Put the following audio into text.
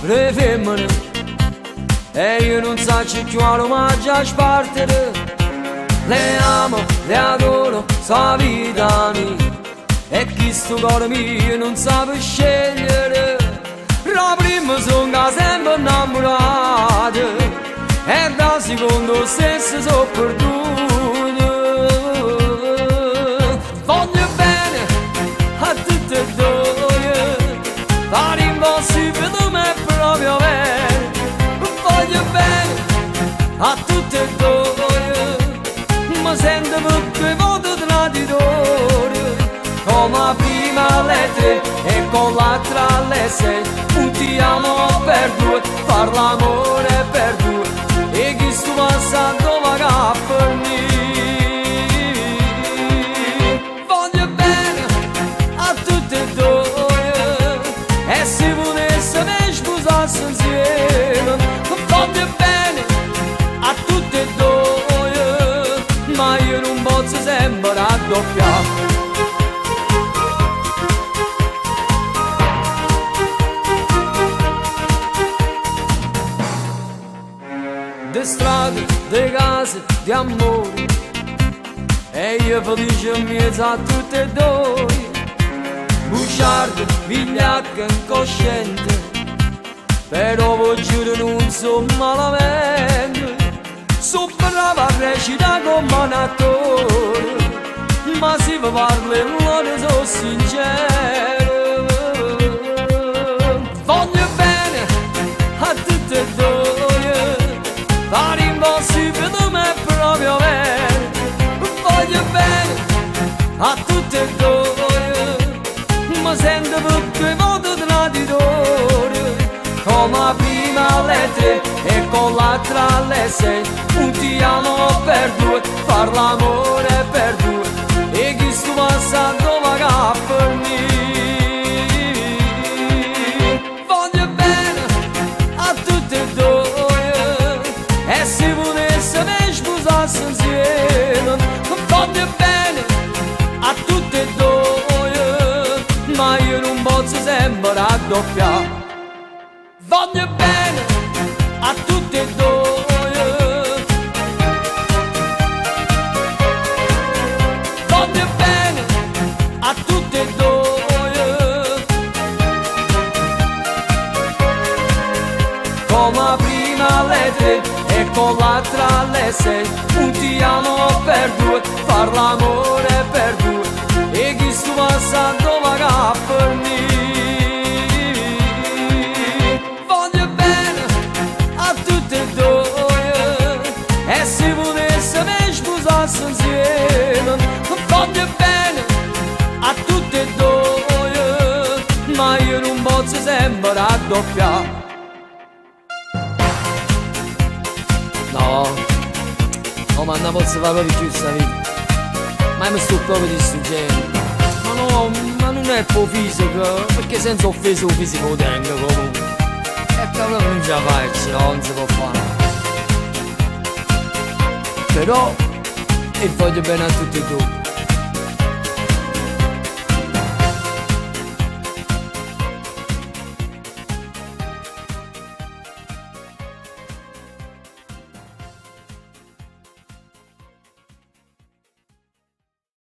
le femmine e io non so più l'omaggio a spartere. Le amo, le adoro, sa vita mia, e chi sto cuore mio non sa per scegliere. La prima sono sempre innamorata e da secondo stesso sono perduto. Voglio bene a tutte e due, fare impossibile ma è proprio bene. Voglio bene a tutte e due, ma sento per due volte traditore. Come la prima alle 3 e con l'altra alle 6, un ti amo per due, far l'amore per due, e chi sto passando va per me. Voglio bene a tutte e due, e se volesse me sposarsi insieme. Voglio bene a tutte e due, ma io non posso sempre raddoppiare. De strade, de case, di amore, e io felice in mezzo a tutte e due. Bugiardo, vigliacca, incosciente, però vi giuro non so malamente. Sono brava a recitare come un attore, ma se vi parlo non sono sincero. Voglio bene a tutte e due, fare impossibile ma è proprio bene. Voglio bene a tutte e due, ma sento per due volte traditore. Come la prima alle 3 e con l'altra alle 6, un ti amo per due, far l'amore per due, e chi sto passando va per me. Voglio bene a tutte e due, e se volesse me sposarsi insieme. Voglio bene a tutte e due, ma io non posso sempre raddoppiare. Voglio bene a tutte e due, voglio bene a tutte e due, come la prima alle 3 e con l'altra alle 6, un ti amo per due, far l'amore per due, e chi sto passando va per me. Voglio bene a tutte e due, e se volesse me sposarsi insieme. Voglio bene a tutte e due, ma io non posso sempre raddoppiare. No, ma non posso fare proprio più questa vita, ma mi sto proprio distruggendo. Ma no, ma non è per fisico, perché senza offesa il fisico tengo comunque. E proprio non ce la faccio, no, non si può fare. Però, e voglio bene a tutti e due.